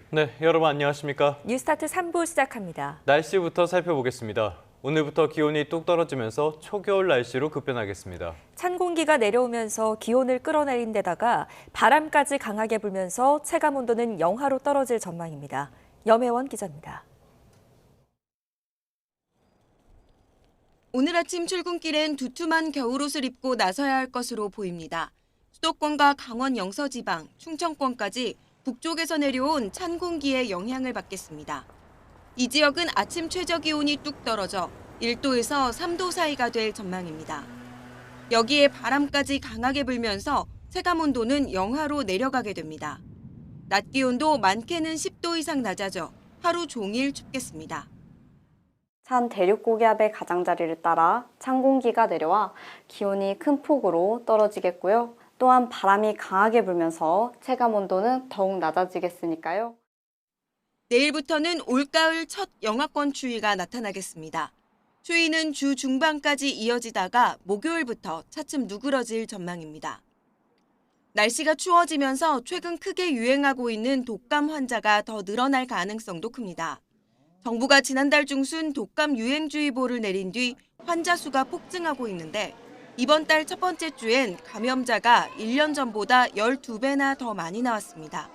네, 여러분 안녕하십니까? 뉴스타트 3부 시작합니다. 날씨부터 살펴보겠습니다. 오늘부터 기온이 뚝 떨어지면서 초겨울 날씨로 급변하겠습니다. 찬 공기가 내려오면서 기온을 끌어내린 데다가 바람까지 강하게 불면서 체감 온도는 영하로 떨어질 전망입니다. 염혜원 기자입니다. 오늘 아침 출근길엔 두툼한 겨울옷을 입고 나서야 할 것으로 보입니다. 수도권과 강원 영서지방, 충청권까지 북쪽에서 내려온 찬 공기의 영향을 받겠습니다. 이 지역은 아침 최저 기온이 뚝 떨어져 1도에서 3도 사이가 될 전망입니다. 여기에 바람까지 강하게 불면서 체감 온도는 영하로 내려가게 됩니다. 낮 기온도 많게는 10도 이상 낮아져 하루 종일 춥겠습니다. 찬 대륙 고기압의 가장자리를 따라 찬 공기가 내려와 기온이 큰 폭으로 떨어지겠고요. 또한 바람이 강하게 불면서 체감 온도는 더욱 낮아지겠으니까요. 내일부터는 올가을 첫 영하권 추위가 나타나겠습니다. 추위는 주 중반까지 이어지다가 목요일부터 차츰 누그러질 전망입니다. 날씨가 추워지면서 최근 크게 유행하고 있는 독감 환자가 더 늘어날 가능성도 큽니다. 정부가 지난달 중순 독감 유행주의보를 내린 뒤 환자 수가 폭증하고 있는데 이번 달 첫 번째 주엔 감염자가 1년 전보다 12배나 더 많이 나왔습니다.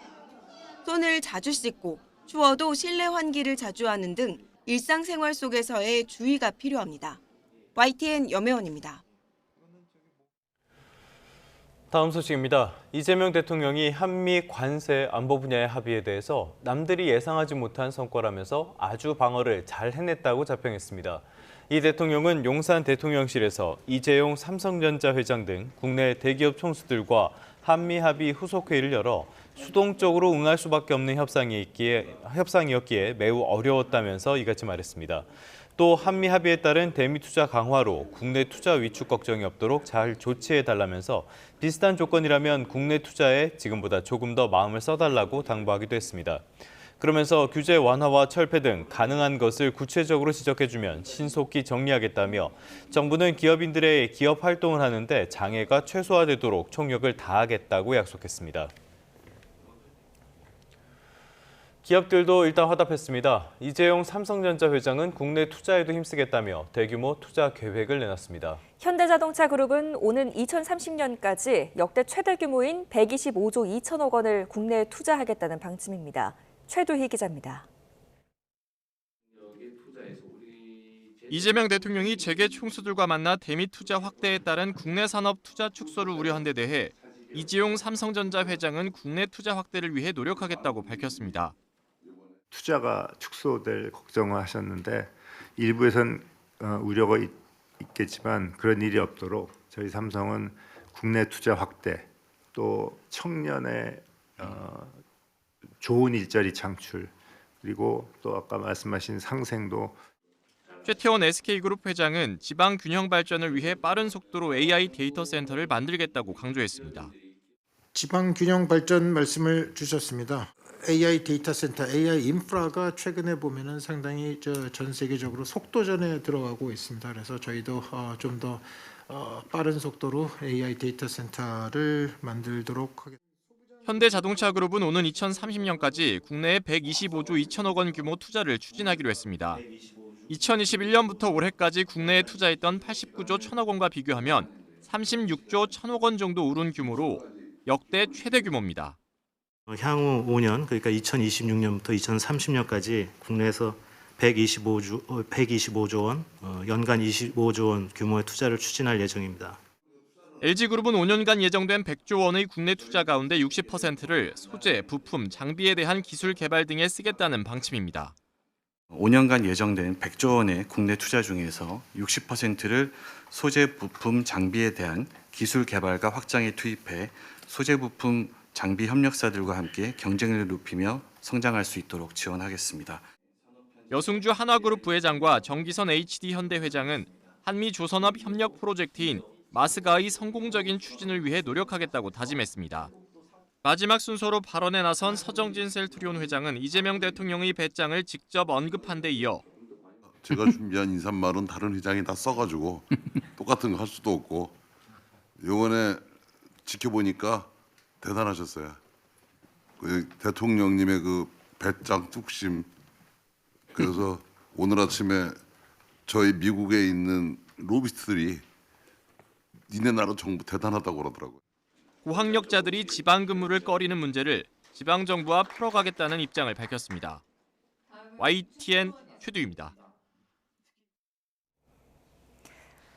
손을 자주 씻고 추워도 실내 환기를 자주 하는 등 일상생활 속에서의 주의가 필요합니다. YTN 염혜원입니다. 다음 소식입니다. 이재명 대통령이 한미 관세 안보 분야의 합의에 대해서 남들이 예상하지 못한 성과라면서 아주 방어를 잘 해냈다고 자평했습니다. 이 대통령은 용산 대통령실에서 이재용 삼성전자 회장 등 국내 대기업 총수들과 한미 합의 후속 회의를 열어 수동적으로 응할 수밖에 없는 협상이었기에 매우 어려웠다면서 이같이 말했습니다. 또 한미 합의에 따른 대미 투자 강화로 국내 투자 위축 걱정이 없도록 잘 조치해달라면서 비슷한 조건이라면 국내 투자에 지금보다 조금 더 마음을 써달라고 당부하기도 했습니다. 그러면서 규제 완화와 철폐 등 가능한 것을 구체적으로 지적해주면 신속히 정리하겠다며 정부는 기업인들의 기업 활동을 하는데 장애가 최소화되도록 총력을 다하겠다고 약속했습니다. 기업들도 일단 화답했습니다. 이재용 삼성전자 회장은 국내 투자에도 힘쓰겠다며 대규모 투자 계획을 내놨습니다. 현대자동차그룹은 오는 2030년까지 역대 최대 규모인 125조 2천억 원을 국내에 투자하겠다는 방침입니다. 최두희 기자입니다. 이재명 대통령이 재계 총수들과 만나 대미 투자 확대에 따른 국내 산업 투자 축소를 우려한 데 대해 이재용 삼성전자 회장은 국내 투자 확대를 위해 노력하겠다고 밝혔습니다. 투자가 축소될 걱정을 하셨는데 일부에선 우려가 있겠지만 그런 일이 없도록 저희 삼성은 국내 투자 확대, 또 청년의 좋은 일자리 창출, 그리고 또 아까 말씀하신 상생도. 최태원 SK그룹 회장은 지방 균형 발전을 위해 빠른 속도로 AI 데이터 센터를 만들겠다고 강조했습니다. 지방 균형 발전 말씀을 주셨습니다. AI 데이터 센터, AI 인프라가 최근에 보면은 상당히 전 세계적으로 속도전에 들어가고 있습니다. 그래서 저희도 좀 더 빠른 속도로 AI 데이터 센터를 만들도록 하겠습니다. 현대자동차그룹은 오는 2030년까지 국내에 125조 2천억 원 규모 투자를 추진하기로 했습니다. 2021년부터 올해까지 국내에 투자했던 89조 1천억 원과 비교하면 36조 1천억 원 정도 오른 규모로 역대 최대 규모입니다. 향후 5년, 그러니까 2026년부터 2030년까지 국내에서 125조 원, 연간 25조 원 규모의 투자를 추진할 예정입니다. LG그룹은 5년간 예정된 100조 원의 국내 투자 가운데 60%를 소재, 부품, 장비에 대한 기술 개발 등에 쓰겠다는 방침입니다. 5년간 예정된 100조 원의 국내 투자 중에서 60%를 소재, 부품, 장비에 대한 기술 개발과 확장에 투입해 소재, 부품, 장비 협력사들과 함께 경쟁력을 높이며 성장할 수 있도록 지원하겠습니다. 여승주 한화그룹 부회장과 정기선 HD 현대 회장은 한미 조선업 협력 프로젝트인 마스가의 성공적인 추진을 위해 노력하겠다고 다짐했습니다. 마지막 순서로 발언에 나선 서정진 셀트리온 회장은 이재명 대통령의 배짱을 직접 언급한 데 이어 제가 준비한 인사말은 다른 회장이 다 써가지고 똑같은 거 할 수도 없고 이번에 지켜보니까 대단하셨어요. 그 대통령님의 그 배짱 뚝심. 그래서 오늘 아침에 저희 미국에 있는 로비스트들이 니네 나라 정부 대단하다고 그러더라고요. 고학력자들이 지방 근무를 꺼리는 문제를 지방 정부와 풀어가겠다는 입장을 밝혔습니다. YTN 최두입니다.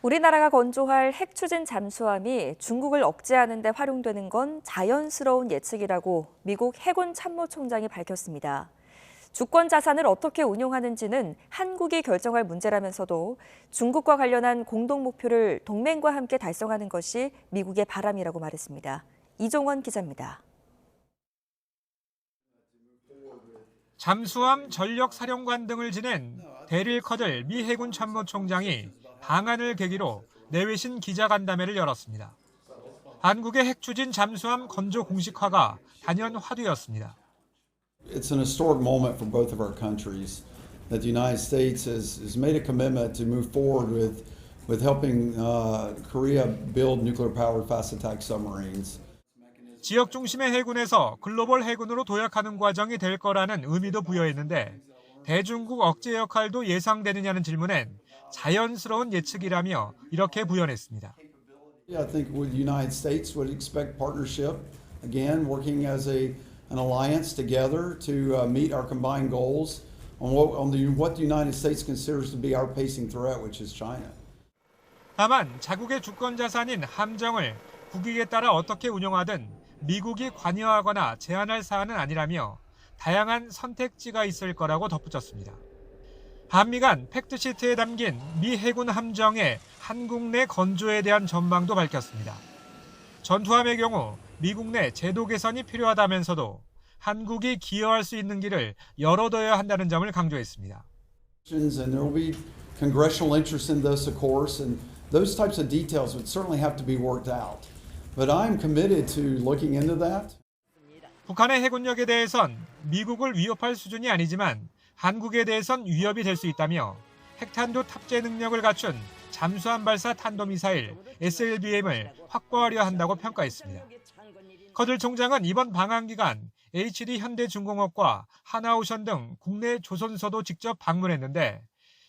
우리나라가 건조할 핵 추진 잠수함이 중국을 억제하는 데 활용되는 건 자연스러운 예측이라고 미국 해군 참모총장이 밝혔습니다. 주권 자산을 어떻게 운용하는지는 한국이 결정할 문제라면서도 중국과 관련한 공동 목표를 동맹과 함께 달성하는 것이 미국의 바람이라고 말했습니다. 이종원 기자입니다. 잠수함 전력사령관 등을 지낸 데릴 커들 미 해군 참모총장이 방한을 계기로 내외신 기자간담회를 열었습니다. 한국의 핵추진 잠수함 건조 공식화가 단연 화두였습니다. It's an historic moment for both of our countries that the United States has made a commitment to move forward with helping Korea build nuclear-powered fast-attack submarines. 지역 중심의 해군에서 글로벌 해군으로 도약하는 과정이 될 거라는 의미도 부여했는데 대중국 억제 역할도 예상되느냐는 질문엔 자연스러운 예측이라며 이렇게 부연했습니다. I think the United States would expect partnership, again, working as an alliance together to meet our combined goals on what the United States considers to be our pacing threat, which is China. 다만 자국의 주권 자산인 함정을 국익에 따라 어떻게 운영하든 미국이 관여하거나 제한할 사안은 아니라며 다양한 선택지가 있을 거라고 덧붙였습니다. 한미 간 팩트시트에 담긴 미 해군 함정의 한국 내 건조에 대한 전망도 밝혔습니다. 전투함의 경우 미국 내 제도 개선이 필요하다면서도 한국이 기여할 수 있는 길을 열어둬야 한다는 점을 강조했습니다. And there will be congressional interest in this, of course, and those types of details would certainly have to be worked out. But I'm committed to looking into that. 북한의 해군력에 대해선 미국을 위협할 수준이 아니지만 한국에 대해선 위협이 될 수 있다며 핵탄두 탑재 능력을 갖춘 잠수함 발사 탄도미사일 SLBM을 확보하려 한다고 평가했습니다. 커들 총장은 이번 방한 기간 HD 현대중공업과 하나오션 등 국내 조선소도 직접 방문했는데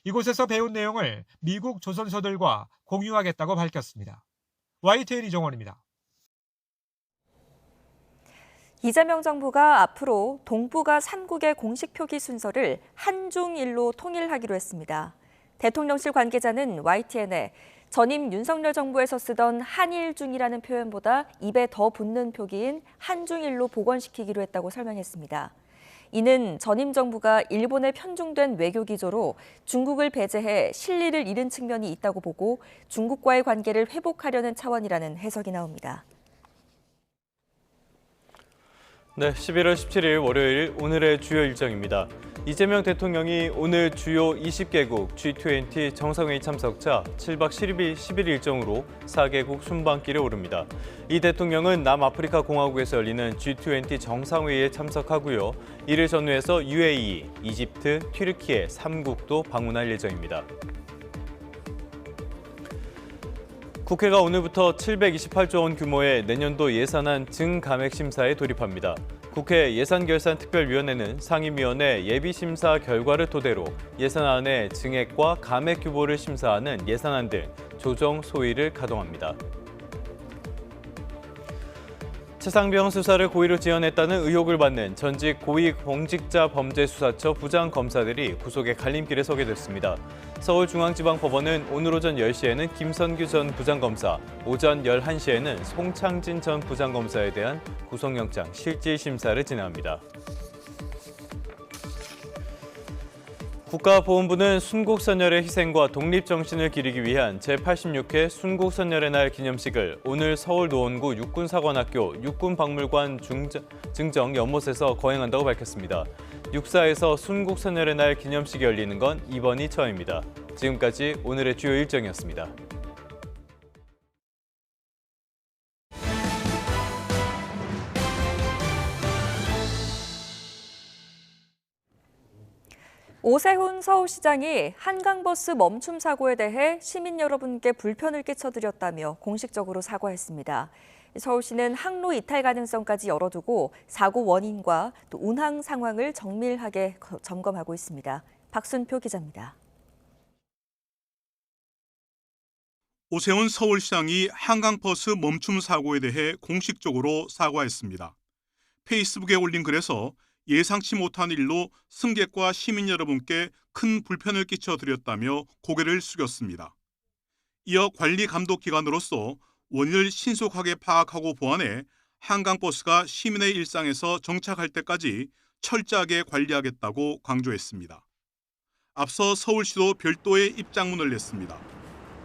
이곳에서 배운 내용을 미국 조선소들과 공유하겠다고 밝혔습니다. YTN 이종원입니다. 이재명 정부가 앞으로 동북아 3국의 공식 표기 순서를 한중일로 통일하기로 했습니다. 대통령실 관계자는 YTN에 전임 윤석열 정부에서 쓰던 한일중이라는 표현보다 입에 더 붙는 표기인 한중일로 복원시키기로 했다고 설명했습니다. 이는 전임 정부가 일본에 편중된 외교 기조로 중국을 배제해 실리를 잃은 측면이 있다고 보고 중국과의 관계를 회복하려는 차원이라는 해석이 나옵니다. 네, 11월 17일 월요일 오늘의 주요 일정입니다. 이재명 대통령이 오늘 주요 20개국 G20 정상회의 참석차 7박 10일 일정으로 4개국 순방길에 오릅니다. 이 대통령은 남아프리카 공화국에서 열리는 G20 정상회의에 참석하고요. 이를 전후해서 UAE, 이집트, 튀르키예 3국도 방문할 예정입니다. 국회가 오늘부터 728조 원 규모의 내년도 예산안 증감액 심사에 돌입합니다. 국회 예산결산특별위원회는 상임위원회 예비심사 결과를 토대로 예산안의 증액과 감액 규모를 심사하는 예산안 등 조정 소위를 가동합니다. 최상병 수사를 고의로 지연했다는 의혹을 받는 전직 고위공직자범죄수사처 부장검사들이 구속의 갈림길에 서게 됐습니다. 서울중앙지방법원은 오늘 오전 10시에는 김선규 전 부장검사, 오전 11시에는 송창진 전 부장검사에 대한 구속영장 실질심사를 진행합니다. 국가보훈부는 순국선열의 희생과 독립정신을 기리기 위한 제86회 순국선열의 날 기념식을 오늘 서울 노원구 육군사관학교 육군박물관 증정 연못에서 거행한다고 밝혔습니다. 육사에서 순국선열의 날 기념식이 열리는 건 이번이 처음입니다. 지금까지 오늘의 주요 일정이었습니다. 오세훈 서울시장이 한강버스 멈춤 사고에 대해 시민 여러분께 불편을 끼쳐드렸다며 공식적으로 사과했습니다. 서울시는 항로 이탈 가능성까지 열어두고 사고 원인과 또 운항 상황을 정밀하게 점검하고 있습니다. 박순표 기자입니다. 오세훈 서울시장이 한강버스 멈춤 사고에 대해 공식적으로 사과했습니다. 페이스북에 올린 글에서 예상치 못한 일로 승객과 시민 여러분께 큰 불편을 끼쳐드렸다며 고개를 숙였습니다. 이어 관리감독기관으로서 원인을 신속하게 파악하고 보완해 한강버스가 시민의 일상에서 정착할 때까지 철저하게 관리하겠다고 강조했습니다. 앞서 서울시도 별도의 입장문을 냈습니다.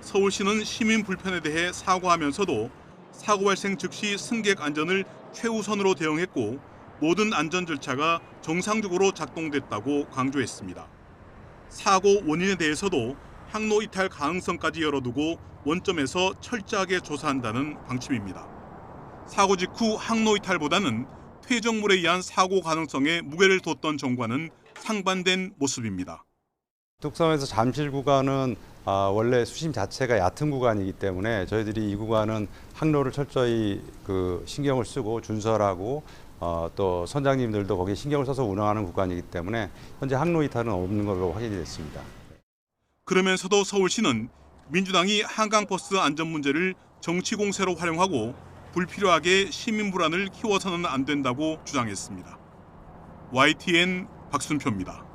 서울시는 시민 불편에 대해 사과하면서도 사고 발생 즉시 승객 안전을 최우선으로 대응했고 모든 안전 절차가 정상적으로 작동됐다고 강조했습니다. 사고 원인에 대해서도 항로 이탈 가능성까지 열어두고 원점에서 철저하게 조사한다는 방침입니다. 사고 직후 항로 이탈보다는 퇴적물에 의한 사고 가능성에 무게를 뒀던 정과는 상반된 모습입니다. 뚝섬에서 잠실 구간은 원래 수심 자체가 얕은 구간이기 때문에 저희들이 이 구간은 항로를 철저히 신경을 쓰고 준설하고 또 선장님들도 거기에 신경을 써서 운항하는 구간이기 때문에 현재 항로 이탈은 없는 걸로 확인이 됐습니다. 그러면서도 서울시는 민주당이 한강버스 안전 문제를 정치 공세로 활용하고 불필요하게 시민 불안을 키워서는 안 된다고 주장했습니다. YTN 박순표입니다.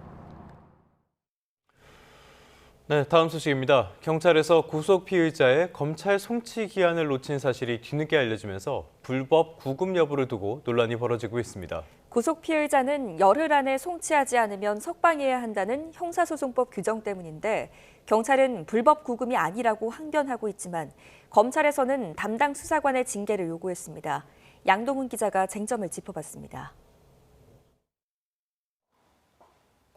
네, 다음 소식입니다. 경찰에서 구속 피의자의 검찰 송치 기한을 놓친 사실이 뒤늦게 알려지면서 불법 구금 여부를 두고 논란이 벌어지고 있습니다. 구속 피의자는 열흘 안에 송치하지 않으면 석방해야 한다는 형사소송법 규정 때문인데 경찰은 불법 구금이 아니라고 항변하고 있지만 검찰에서는 담당 수사관의 징계를 요구했습니다. 양동훈 기자가 쟁점을 짚어봤습니다.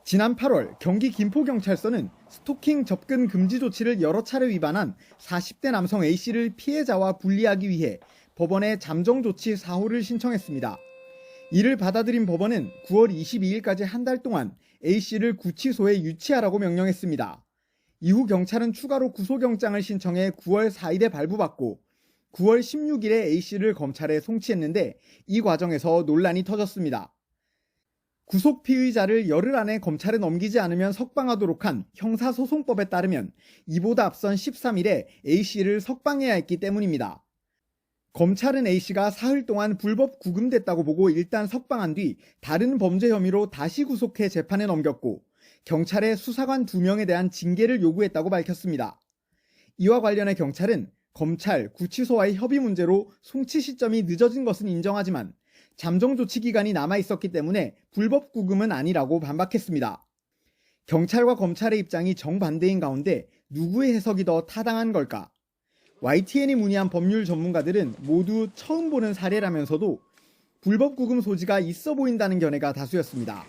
지난 8월 경기 김포경찰서는 스토킹 접근 금지 조치를 여러 차례 위반한 40대 남성 A씨를 피해자와 분리하기 위해 법원에 잠정 조치 4호를 신청했습니다. 이를 받아들인 법원은 9월 22일까지 한 달 동안 A씨를 구치소에 유치하라고 명령했습니다. 이후 경찰은 추가로 구속영장을 신청해 9월 4일에 발부받고 9월 16일에 A씨를 검찰에 송치했는데 이 과정에서 논란이 터졌습니다. 구속 피의자를 열흘 안에 검찰에 넘기지 않으면 석방하도록 한 형사소송법에 따르면 이보다 앞선 13일에 A씨를 석방해야 했기 때문입니다. 검찰은 A씨가 사흘 동안 불법 구금됐다고 보고 일단 석방한 뒤 다른 범죄 혐의로 다시 구속해 재판에 넘겼고 경찰에 수사관 2명에 대한 징계를 요구했다고 밝혔습니다. 이와 관련해 경찰은 검찰, 구치소와의 협의 문제로 송치 시점이 늦어진 것은 인정하지만 잠정 조치 기간이 남아 있었기 때문에 불법 구금은 아니라고 반박했습니다. 경찰과 검찰의 입장이 정반대인 가운데 누구의 해석이 더 타당한 걸까? YTN이 문의한 법률 전문가들은 모두 처음 보는 사례라면서도 불법 구금 소지가 있어 보인다는 견해가 다수였습니다.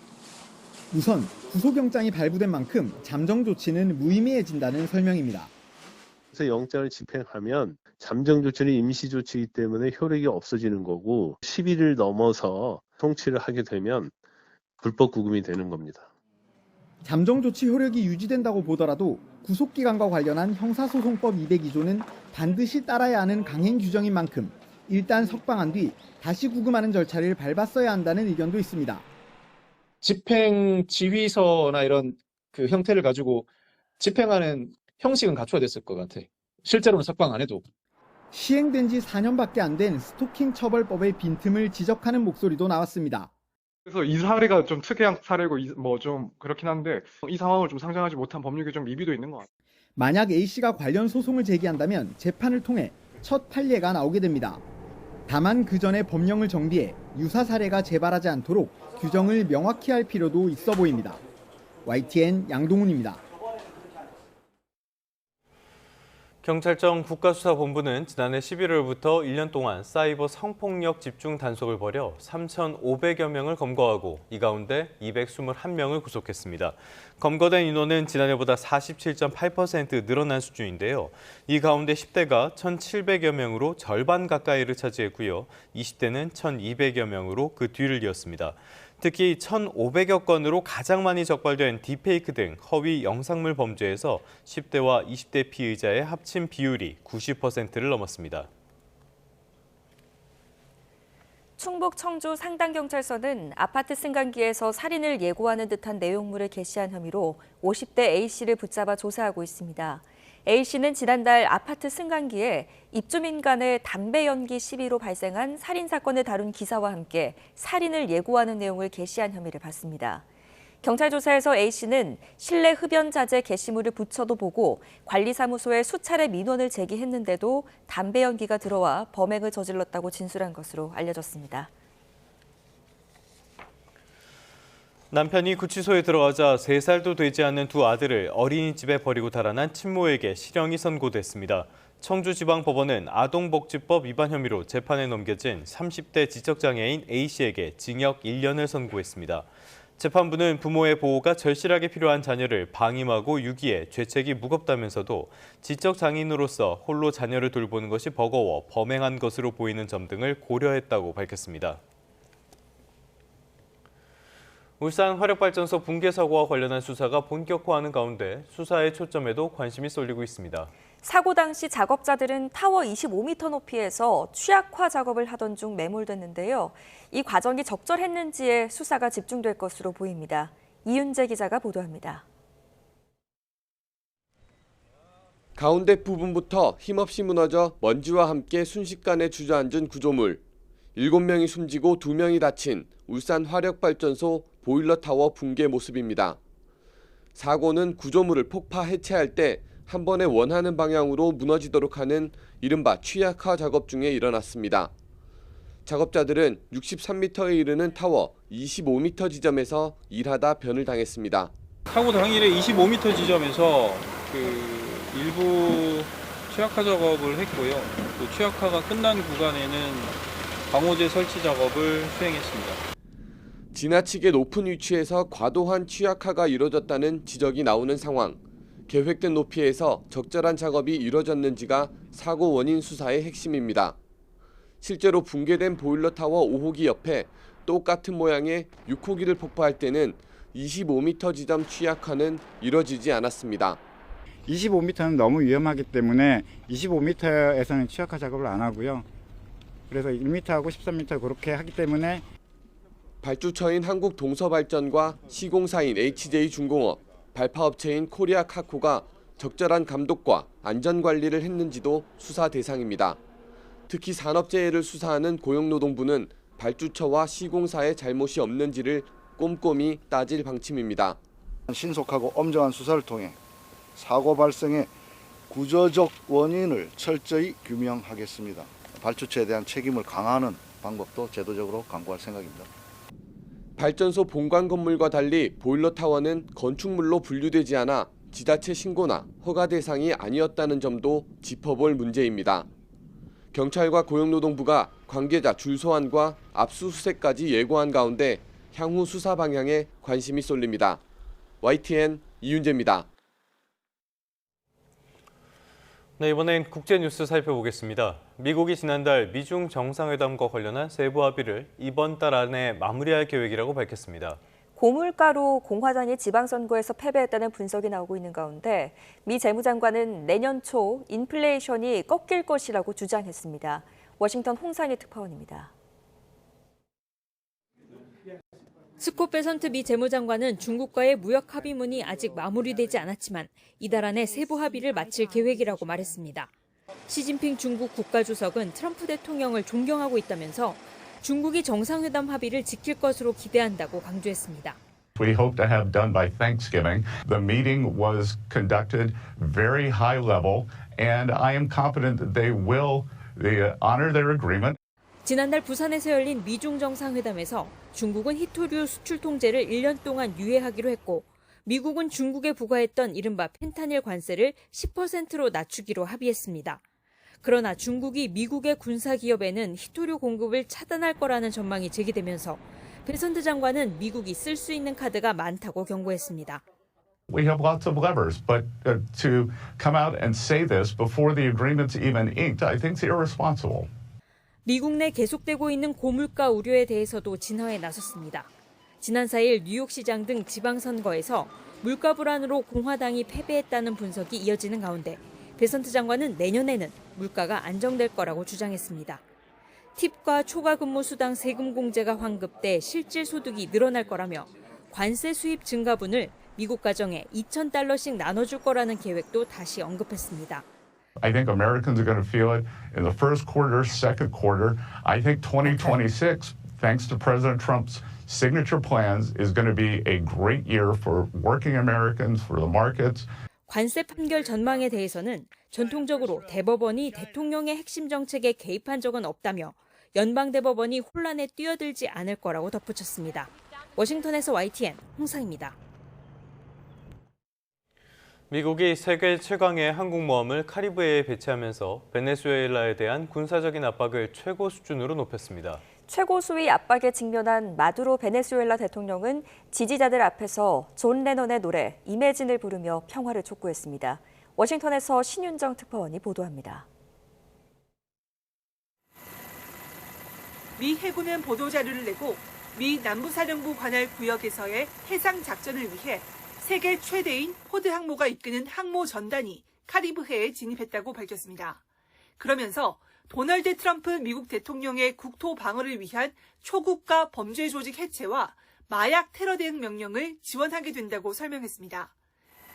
우선 구속영장이 발부된 만큼 잠정 조치는 무의미해진다는 설명입니다. 그래서 영장을 집행하면 잠정 조치는 임시 조치이기 때문에 효력이 없어지는 거고 10일을 넘어서 송치를 하게 되면 불법 구금이 되는 겁니다. 잠정 조치 효력이 유지된다고 보더라도 구속기간과 관련한 형사소송법 202조는 반드시 따라야 하는 강행 규정인 만큼 일단 석방한 뒤 다시 구금하는 절차를 밟았어야 한다는 의견도 있습니다. 집행 지휘서나 이런 그 형태를 가지고 집행하는 형식은 갖춰야 됐을 것 같아. 실제로는 석방 안 해도. 시행된 지 4년밖에 안 된 스토킹 처벌법의 빈틈을 지적하는 목소리도 나왔습니다. 그래서 이 사례가 좀 특이한 사례고 뭐 좀 그렇긴 한데 이 상황을 좀 상정하지 못한 법률 규정 미비도 있는 것 같아요. 만약 A씨가 관련 소송을 제기한다면 재판을 통해 첫 판례가 나오게 됩니다. 다만 그 전에 법령을 정비해 유사 사례가 재발하지 않도록 규정을 명확히 할 필요도 있어 보입니다. YTN 양동훈입니다. 경찰청 국가수사본부는 지난해 11월부터 1년 동안 사이버 성폭력 집중 단속을 벌여 3,500여 명을 검거하고 이 가운데 221명을 구속했습니다. 검거된 인원은 지난해보다 47.8% 늘어난 수준인데요. 이 가운데 10대가 1,700여 명으로 절반 가까이를 차지했고요. 20대는 1,200여 명으로 그 뒤를 이었습니다. 특히 1,500여 건으로 가장 많이 적발된 딥페이크 등 허위 영상물 범죄에서 10대와 20대 피의자의 합친 비율이 90%를 넘었습니다. 충북 청주 상당경찰서는 아파트 승강기에서 살인을 예고하는 듯한 내용물을 게시한 혐의로 50대 A씨를 붙잡아 조사하고 있습니다. A씨는 지난달 아파트 승강기에 입주민 간의 담배 연기 시비로 발생한 살인 사건을 다룬 기사와 함께 살인을 예고하는 내용을 게시한 혐의를 받습니다. 경찰 조사에서 A씨는 실내 흡연 자재 게시물을 붙여도 보고 관리사무소에 수차례 민원을 제기했는데도 담배 연기가 들어와 범행을 저질렀다고 진술한 것으로 알려졌습니다. 남편이 구치소에 들어가자 3살도 되지 않는 두 아들을 어린이집에 버리고 달아난 친모에게 실형이 선고됐습니다. 청주지방법원은 아동복지법 위반 혐의로 재판에 넘겨진 30대 지적장애인 A씨에게 징역 1년을 선고했습니다. 재판부는 부모의 보호가 절실하게 필요한 자녀를 방임하고 유기해 죄책이 무겁다면서도 지적장애인으로서 홀로 자녀를 돌보는 것이 버거워 범행한 것으로 보이는 점 등을 고려했다고 밝혔습니다. 울산 화력발전소 붕괴 사고와 관련한 수사가 본격화하는 가운데 수사의 초점에도 관심이 쏠리고 있습니다. 사고 당시 작업자들은 타워 25m 높이에서 취약화 작업을 하던 중 매몰됐는데요. 이 과정이 적절했는지에 수사가 집중될 것으로 보입니다. 이윤재 기자가 보도합니다. 가운데 부분부터 힘없이 무너져 먼지와 함께 순식간에 주저앉은 구조물. 7명이 숨지고 2명이 다친 울산 화력발전소 보일러타워 붕괴 모습입니다. 사고는 구조물을 폭파 해체할 때 한 번에 원하는 방향으로 무너지도록 하는 이른바 취약화 작업 중에 일어났습니다. 작업자들은 63m에 이르는 타워 25m 지점에서 일하다 변을 당했습니다. 사고 당일에 25m 지점에서 일부 취약화 작업을 했고요. 또 취약화가 끝난 구간에는 방호제 설치 작업을 수행했습니다. 지나치게 높은 위치에서 과도한 취약화가 이뤄졌다는 지적이 나오는 상황. 계획된 높이에서 적절한 작업이 이뤄졌는지가 사고 원인 수사의 핵심입니다. 실제로 붕괴된 보일러타워 5호기 옆에 똑같은 모양의 6호기를 폭파할 때는 25m 지점 취약화는 이뤄지지 않았습니다. 25m는 너무 위험하기 때문에 25m에서는 취약화 작업을 안 하고요. 그래서 1m하고 13m 그렇게 하기 때문에 발주처인 한국동서발전과 시공사인 HJ중공업, 발파업체인 코리아카코가 적절한 감독과 안전관리를 했는지도 수사 대상입니다. 특히 산업재해를 수사하는 고용노동부는 발주처와 시공사의 잘못이 없는지를 꼼꼼히 따질 방침입니다. 신속하고 엄정한 수사를 통해 사고 발생의 구조적 원인을 철저히 규명하겠습니다. 발주처에 대한 책임을 강화하는 방법도 제도적으로 강구할 생각입니다. 발전소 본관 건물과 달리 보일러타워는 건축물로 분류되지 않아 지자체 신고나 허가 대상이 아니었다는 점도 짚어볼 문제입니다. 경찰과 고용노동부가 관계자 줄소환과 압수수색까지 예고한 가운데 향후 수사 방향에 관심이 쏠립니다. YTN 이윤재입니다. 네, 이번엔 국제뉴스 살펴보겠습니다. 미국이 지난달 미중 정상회담과 관련한 세부 합의를 이번 달 안에 마무리할 계획이라고 밝혔습니다. 고물가로 공화당이 지방선거에서 패배했다는 분석이 나오고 있는 가운데 미 재무장관은 내년 초 인플레이션이 꺾일 것이라고 주장했습니다. 워싱턴 홍상희 특파원입니다. 스콧 베선트 미 재무장관은 중국과의 무역 합의문이 아직 마무리되지 않았지만 이달 안에 세부 합의를 마칠 계획이라고 말했습니다. 시진핑 중국 국가주석은 트럼프 대통령을 존경하고 있다면서 중국이 정상회담 합의를 지킬 것으로 기대한다고 강조했습니다. We hope to have done by Thanksgiving. The meeting was conducted very high level, and I am confident that they will honor their agreement. 지난달 부산에서 열린 미중 정상회담에서 중국은 히토류 수출 통제를 1년 동안 유예하기로 했고 미국은 중국에 부과했던 이른바 펜타닐 관세를 10%로 낮추기로 합의했습니다. 그러나 중국이 미국의 군사기업에는 히토류 공급을 차단할 거라는 전망이 제기되면서 베선트 장관은 미국이 쓸 수 있는 카드가 많다고 경고했습니다. We have lots of levers, but to come out and say this before the agreement's even inked, I think is irresponsible. 미국 내 계속되고 있는 고물가 우려에 대해서도 진화에 나섰습니다. 지난 4일 뉴욕시장 등 지방선거에서 물가 불안으로 공화당이 패배했다는 분석이 이어지는 가운데 베선트 장관은 내년에는 물가가 안정될 거라고 주장했습니다. 팁과 초과 근무 수당 세금 공제가 환급돼 실질 소득이 늘어날 거라며 관세 수입 증가분을 미국 가정에 $2,000씩 나눠줄 거라는 계획도 다시 언급했습니다. I think Americans are going to feel it in the first quarter, second quarter. I think 2026, thanks to President Trump's signature plans, is going to be a great year for working Americans, for the markets. 관세 판결 전망에 대해서는 전통적으로 대법원이 대통령의 핵심 정책에 개입한 적은 없다며 연방대법원이 혼란에 뛰어들지 않을 거라고 덧붙였습니다. 워싱턴에서 YTN 홍상입니다. 미국이 세계 최강의 항공모함을 카리브해에 배치하면서 베네수엘라에 대한 군사적인 압박을 최고 수준으로 높였습니다. 최고 수위 압박에 직면한 마두로 베네수엘라 대통령은 지지자들 앞에서 존 레넌의 노래 이매진을 부르며 평화를 촉구했습니다. 워싱턴에서 신윤정 특파원이 보도합니다. 미 해군은 보도자료를 내고 미 남부사령부 관할 구역에서의 해상 작전을 위해 세계 최대인 포드 항모가 이끄는 항모 전단이 카리브해에 진입했다고 밝혔습니다. 그러면서 도널드 트럼프 미국 대통령의 국토 방어를 위한 초국가 범죄 조직 해체와 마약 테러 대응 명령을 지원하게 된다고 설명했습니다.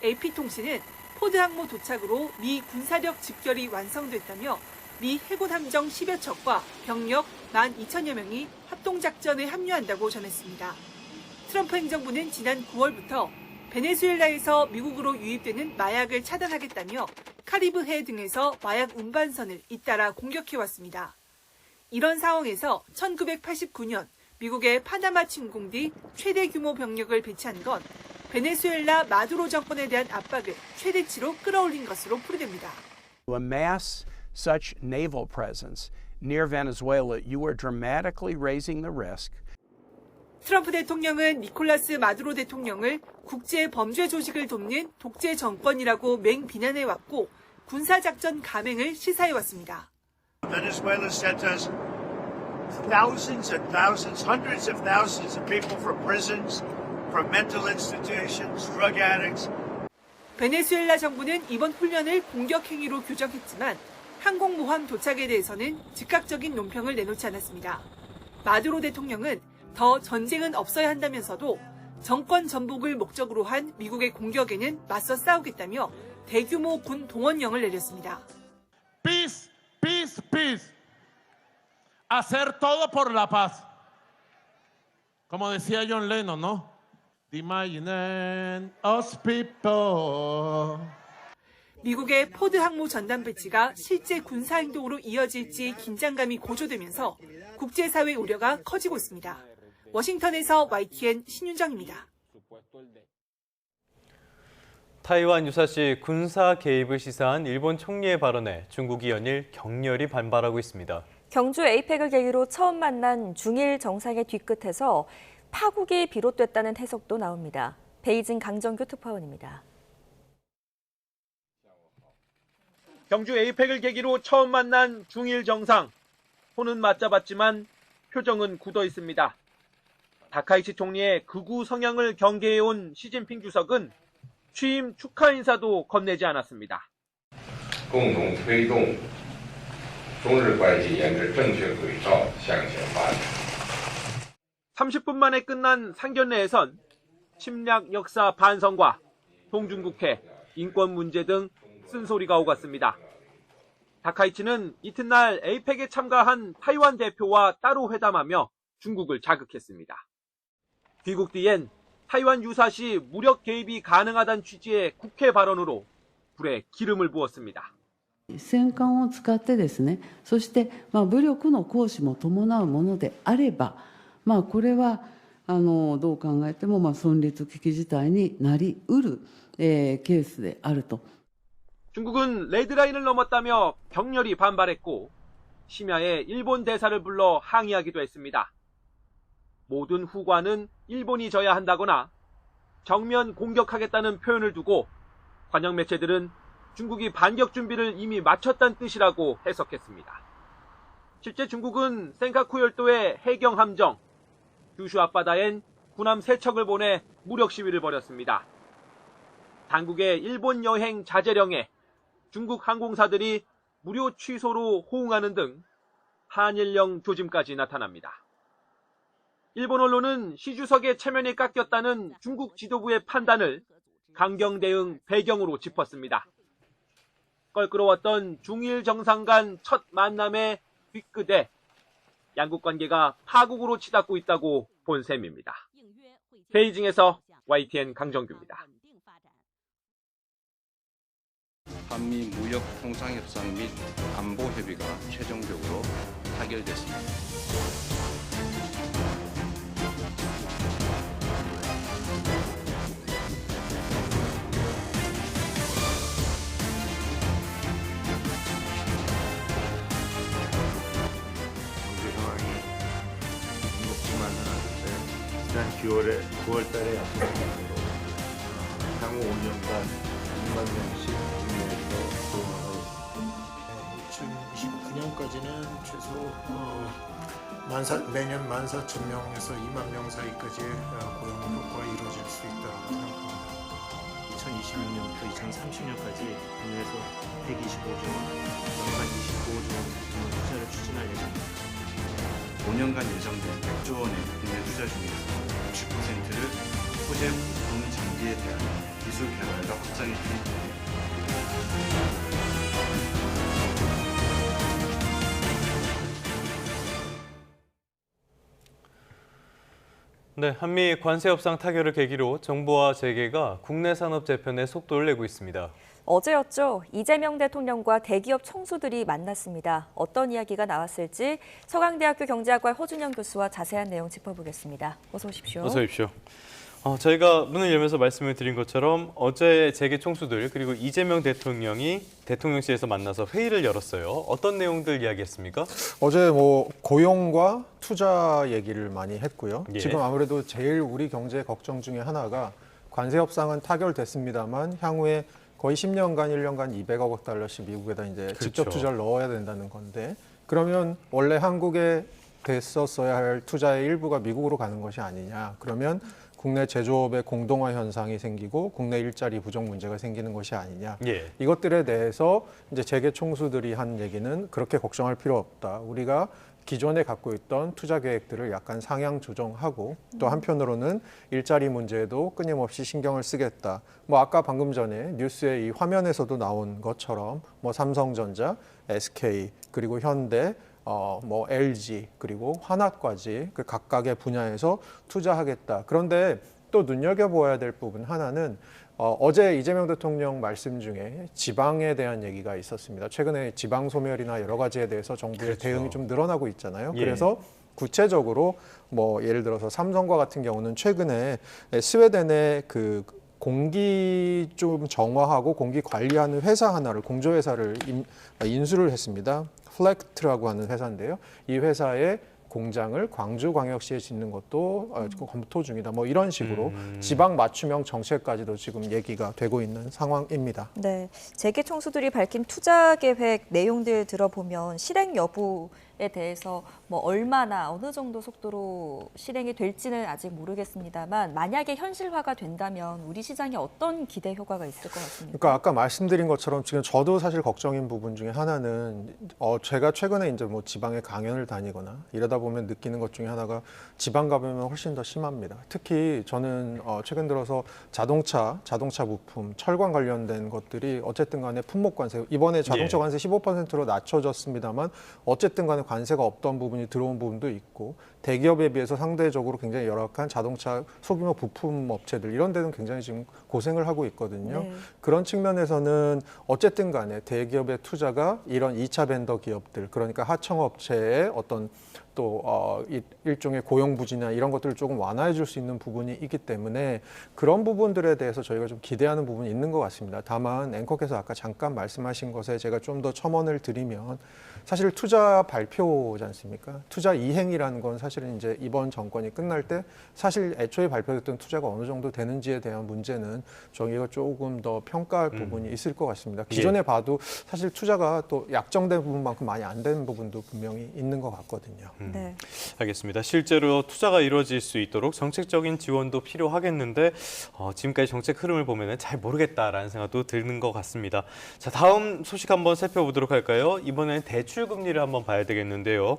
AP통신은 포드 항모 도착으로 미 군사력 집결이 완성됐다며 미 해군 함정 10여 척과 병력 12,000여 명이 합동작전에 합류한다고 전했습니다. 트럼프 행정부는 지난 9월부터 베네수엘라에서 미국으로 유입되는 마약을 차단하겠다며 카리브해 등에서 마약 운반선을 잇따라 공격해왔습니다. 이런 상황에서 1989년 미국의 파나마 침공 뒤 최대 규모 병력을 배치한 건 베네수엘라 마두로 정권에 대한 압박을 최대치로 끌어올린 것으로 풀이됩니다. To amass such naval presence near Venezuela, you are dramatically raising the risk. 트럼프 대통령은 니콜라스 마두로 대통령을 국제 범죄 조직을 돕는 독재 정권이라고 맹비난해왔고 군사작전 감행을 시사해왔습니다. Venezuela sent us thousands and thousands, hundreds of thousands of people from prisons, from mental institutions, drug addicts. 베네수엘라 정부는 이번 훈련을 공격 행위로 규정했지만 항공모함 도착에 대해서는 즉각적인 논평을 내놓지 않았습니다. 마두로 대통령은 더 전쟁은 없어야 한다면서도 정권 전복을 목적으로 한 미국의 공격에는 맞서 싸우겠다며 대규모 군 동원령을 내렸습니다. Peace, peace, peace. Hacer todo por la paz. Como decía John Lennon, ¿no? Imagine us people. 미국의 포드 항모 전단 배치가 실제 군사 행동으로 이어질지 긴장감이 고조되면서 국제사회 우려가 커지고 있습니다. 워싱턴에서 YTN 신윤정입니다. 타이완 유사시 군사 개입을 시사한 일본 총리의 발언에 중국이 연일 격렬히 반발하고 있습니다. 경주 에이펙을 계기로 처음 만난 중일 정상의 뒤끝에서 파국이 비롯됐다는 해석도 나옵니다. 베이징 강정규 특파원입니다. 경주 에이펙을 계기로 처음 만난 중일 정상. 손은 맞잡았지만 표정은 굳어 있습니다. 다카이치 총리의 극우 성향을 경계해온 시진핑 주석은 취임 축하 인사도 건네지 않았습니다. 30분 만에 끝난 상견례에선 침략 역사 반성과 동중국해, 인권 문제 등 쓴소리가 오갔습니다. 다카이치는 이튿날 에이펙에 참가한 타이완 대표와 따로 회담하며 중국을 자극했습니다. 귀국 뒤엔 타이완 유사시 무력 개입이 가능하다는 취지의 국회 발언으로 불에 기름을 부었습니다. 戦艦を使ってですね、そして武力の行使も伴うものであれば、これはどう考えても存立危機事態になりうるケースであると。 중국은 레드라인을 넘었다며 격렬히 반발했고 심야에 일본 대사를 불러 항의하기도 했습니다. 모든 후과는 일본이 져야 한다거나 정면 공격하겠다는 표현을 두고 관영 매체들은 중국이 반격 준비를 이미 마쳤다는 뜻이라고 해석했습니다. 실제 중국은 센카쿠 열도의 해경 함정, 규슈 앞바다엔 군함 3척을 보내 무력 시위를 벌였습니다. 당국의 일본 여행 자제령에 중국 항공사들이 무료 취소로 호응하는 등 한일령 조짐까지 나타납니다. 일본 언론은 시주석의 체면이 깎였다는 중국 지도부의 판단을 강경 대응 배경으로 짚었습니다. 껄끄러웠던 중일 정상 간 첫 만남의 뒤끝에 양국 관계가 파국으로 치닫고 있다고 본 셈입니다. 베이징에서 YTN 강정규입니다. 한미 무역 통상협상 및 안보 협의가 최종적으로 타결됐습니다. 경제 상황이 녹지만은 않은데 지난 9월달에 약속한 대로 향후 5년간 2만 명씩 국내에서 고용을 하고 있습니다. 2029년까지는 최소 매년 14,000명에서 2만 명 사이까지 고용 효과가 이루어질 수 있다고 생각합니다. 2026년부터 2030년까지 국내에서 125조 원, 연간 25조 원 투자를 추진할 예정입니다. 5년간 예정된 100조 원의 국내 투자 중에서 60%를 소재 부품 장비에 대한 기술 개발과 확장에 투입합니다. 네, 한미 관세 협상 타결을 계기로 정부와 재계가 국내 산업 재편에 속도를 내고 있습니다. 어제였죠. 이재명 대통령과 대기업 총수들이 만났습니다. 어떤 이야기가 나왔을지 서강대학교 경제학과 허준영 교수와 자세한 내용 짚어보겠습니다. 어서 오십시오. 어서 오십시오. 저희가 문을 열면서 말씀을 드린 것처럼 어제 재계 총수들 그리고 이재명 대통령이 대통령실에서 만나서 회의를 열었어요. 어떤 내용들 이야기했습니까? 어제 고용과 투자 얘기를 많이 했고요. 지금 아무래도 제일 우리 경제 걱정 중에 하나가 관세 협상은 타결됐습니다만 향후에 거의 10년간 1년간 200억 달러씩 미국에다 이제 직접 투자를 넣어야 된다는 건데 그러면 원래 한국에 됐었어야 할 투자의 일부가 미국으로 가는 것이 아니냐. 그러면 국내 제조업의 공동화 현상이 생기고 국내 일자리 부족 문제가 생기는 것이 아니냐. 이것들에 대해서 이제 재계 총수들이 한 얘기는 그렇게 걱정할 필요 없다. 우리가 기존에 갖고 있던 투자 계획들을 약간 상향 조정하고 또 한편으로는 일자리 문제에도 끊임없이 신경을 쓰겠다. 아까 방금 전에 뉴스에 이 화면에서도 나온 것처럼 삼성전자, SK 그리고 현대 LG 그리고 화학까지 그 각각의 분야에서 투자하겠다. 그런데 또 눈여겨보아야 될 부분 하나는 어제 이재명 대통령 말씀 중에 지방에 대한 얘기가 있었습니다. 최근에 지방 소멸이나 여러 가지에 대해서 정부의 대응이 좀 늘어나고 있잖아요. 그래서 구체적으로 예를 들어서 삼성과 같은 경우는 최근에 스웨덴의 그 공기 좀 정화하고 공기 관리하는 회사 하나를 공조회사를 인수를 했습니다. 플렉트라고 하는 회사인데요. 이 회사의 공장을 광주광역시에 짓는 것도 검토 중이다. 이런 식으로 지방 맞춤형 정책까지도 지금 얘기가 되고 있는 상황입니다. 네, 재계 총수들이 밝힌 투자 계획 내용들 들어보면 실행 여부에 대해서 얼마나 어느 정도 속도로 실행이 될지는 아직 모르겠습니다만 만약에 현실화가 된다면 우리 시장에 어떤 기대 효과가 있을 것 같습니까? 그러니까 아까 말씀드린 것처럼 지금 저도 사실 걱정인 부분 중에 하나는 제가 최근에 이제 지방에 강연을 다니거나 이러다 보면 느끼는 것 중에 하나가 지방 가보면 훨씬 더 심합니다. 특히 저는 최근 들어서 자동차 부품, 철강 관련된 것들이 어쨌든 간에 품목 관세, 이번에 자동차 관세 15%로 낮춰졌습니다만 어쨌든 간에 관세가 없던 부분이 들어온 부분도 있고 대기업에 비해서 상대적으로 굉장히 열악한 자동차 소규모 부품 업체들 이런 데는 굉장히 지금 고생을 하고 있거든요. 그런 측면에서는 어쨌든 간에 대기업의 투자가 이런 2차 벤더 기업들 그러니까 하청업체의 어떤 또 일종의 고용부지나 이런 것들을 조금 완화해 줄 수 있는 부분이 있기 때문에 그런 부분들에 대해서 저희가 좀 기대하는 부분이 있는 것 같습니다. 다만 앵커께서 아까 잠깐 말씀하신 것에 제가 좀 더 첨언을 드리면 사실 투자 발표지 않습니까? 투자 이행이라는 건 사실은 이제 이번 정권이 끝날 때 사실 애초에 발표됐던 투자가 어느 정도 되는지에 대한 문제는 저희가 조금 더 평가할 부분이 있을 것 같습니다. 기존에 봐도 사실 투자가 또 약정된 부분만큼 많이 안 되는 부분도 분명히 있는 것 같거든요. 네. 알겠습니다. 실제로 투자가 이루어질 수 있도록 정책적인 지원도 필요하겠는데 지금까지 정책 흐름을 보면 잘 모르겠다라는 생각도 드는 것 같습니다. 자, 다음 소식 한번 살펴보도록 할까요? 이번에는 대출 금리를 한번 봐야 되겠는데요.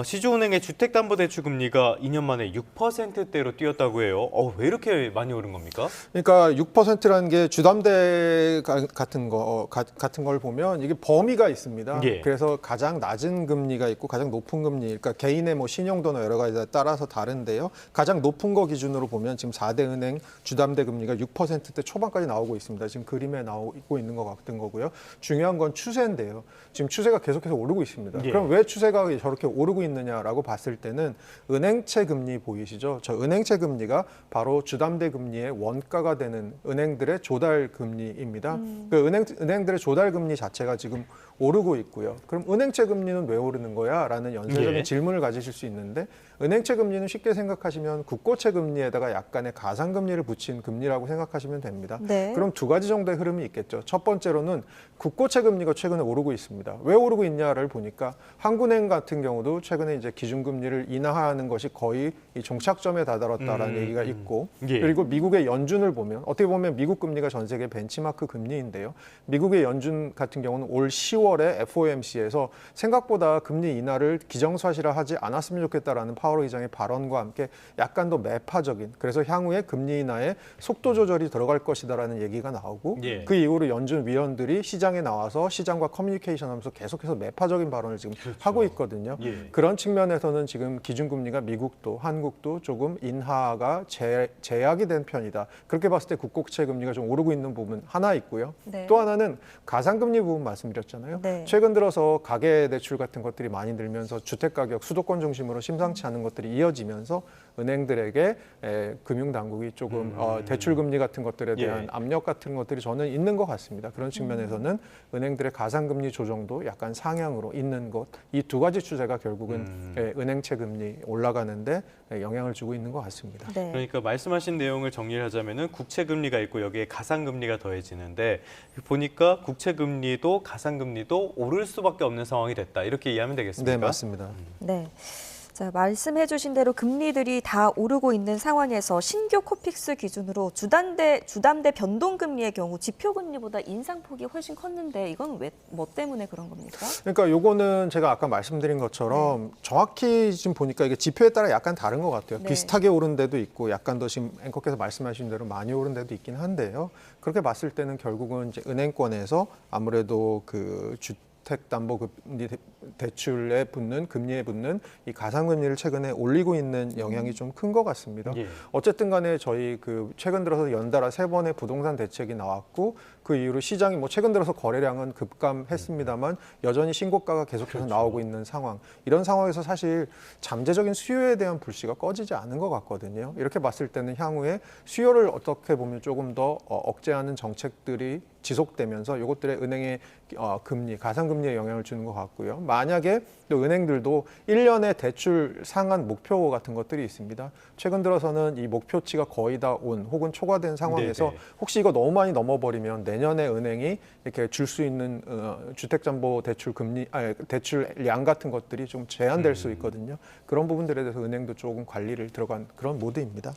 시중은행의 주택담보대출 금리가 2년 만에 6%대로 뛰었다고 해요. 왜 이렇게 많이 오른 겁니까? 그러니까 6%라는 게 주담대 같은 걸 보면 이게 범위가 있습니다. 예. 그래서 가장 낮은 금리가 있고 가장 높은 금리, 그러니까 개인의 뭐 신용도나 여러 가지에 따라서 다른데요. 가장 높은 거 기준으로 보면 지금 4대 은행 주담대 금리가 6%대 초반까지 나오고 있습니다. 지금 그림에 나오고 있는 것 같은 거고요. 중요한 건 추세인데요. 지금 추세가 계속해서 오르고 있습니다. 예. 그럼 왜 추세가 저렇게 오르고 있느냐라고 봤을 때는 은행채 금리 보이시죠? 저 은행채 금리가 바로 주담대 금리의 원가가 되는 은행들의 조달 금리입니다. 그 은행들의 조달 금리 자체가 지금 오르고 있고요. 그럼 은행채 금리는 왜 오르는 거야? 라는 연쇄적인 예. 질문을 가지실 수 있는데 은행채 금리는 쉽게 생각하시면 국고채 금리에다가 약간의 가상금리를 붙인 금리라고 생각하시면 됩니다. 네. 그럼 두 가지 정도의 흐름이 있겠죠. 첫 번째로는 국고채 금리가 최근에 오르고 있습니다. 왜 오르고 있냐를 보니까 한국은행 같은 경우도 최근에 이제 기준금리를 인하하는 것이 거의 이 종착점에 다다랐다라는 얘기가 있고 예. 그리고 미국의 연준을 보면 어떻게 보면 미국 금리가 전 세계 벤치마크 금리인데요. 미국의 연준 같은 경우는 올 10월에 FOMC에서 생각보다 금리 인하를 기정사실화하지 않았으면 좋겠다라는 파월 의장의 발언과 함께 약간 더 매파적인 그래서 향후에 금리 인하에 속도 조절이 들어갈 것이다라는 얘기가 나오고 예. 그 이후로 연준 위원들이 시장에 나와서 시장과 커뮤니케이션하면서 계속해서 매파적인 발언을 지금 하고 있거든요. 예. 그런 측면에서는 지금 기준금리가 미국도 한국도 조금 인하가 제약이 된 편이다. 그렇게 봤을 때 국고채 금리가 좀 오르고 있는 부분 하나 있고요. 네. 또 하나는 가상금리 부분 말씀드렸잖아요. 네. 최근 들어서 가계대출 같은 것들이 많이 늘면서 주택가격, 수도권 중심으로 심상치 않은 것들이 이어지면서 은행들에게 금융당국이 조금 대출금리 같은 것들에 대한 예. 압력 같은 것들이 저는 있는 것 같습니다. 그런 측면에서는 은행들의 가상금리 조정도 약간 상향으로 있는 것. 이 두 가지 추세가 결국은 은행채 금리 올라가는데 영향을 주고 있는 것 같습니다. 네. 그러니까 말씀하신 내용을 정리를 하자면은 국채 금리가 있고 여기에 가상 금리가 더해지는데 보니까 국채 금리도 가상 금리도 오를 수밖에 없는 상황이 됐다. 이렇게 이해하면 되겠습니까? 네, 맞습니다. 네. 자, 말씀해 주신 대로 금리들이 다 오르고 있는 상황에서 신규 코픽스 기준으로 주담대 변동금리의 경우 지표금리보다 인상폭이 훨씬 컸는데 이건 뭐 때문에 그런 겁니까? 그러니까 요거는 제가 아까 말씀드린 것처럼 정확히 지금 보니까 이게 지표에 따라 약간 다른 것 같아요. 네. 비슷하게 오른 데도 있고 약간 더 지금 앵커께서 말씀하신 대로 많이 오른 데도 있긴 한데요. 그렇게 봤을 때는 결국은 이제 은행권에서 아무래도 그 주택담보금리 대출에 붙는 금리에 붙는 이 가상금리를 최근에 올리고 있는 영향이 좀 큰 것 같습니다. 예. 어쨌든 간에 저희 그 최근 들어서 연달아 3번의 부동산 대책이 나왔고 그 이후로 시장이 뭐 최근 들어서 거래량은 급감했습니다만 여전히 신고가가 계속해서 나오고 있는 상황. 이런 상황에서 사실 잠재적인 수요에 대한 불씨가 꺼지지 않은 것 같거든요. 이렇게 봤을 때는 향후에 수요를 어떻게 보면 조금 더 억제하는 정책들이 지속되면서 이것들의 은행의 금리, 가상금리에 영향을 주는 것 같고요. 만약에 또 은행들도 1년의 대출 상한 목표 같은 것들이 있습니다. 최근 들어서는 이 목표치가 거의 다 온 혹은 초과된 상황에서 네네. 혹시 이거 너무 많이 넘어버리면 내년에 은행이 이렇게 줄 수 있는 주택담보 대출 금리, 대출량 같은 것들이 좀 제한될 수 있거든요. 그런 부분들에 대해서 은행도 조금 관리를 들어간 그런 모드입니다.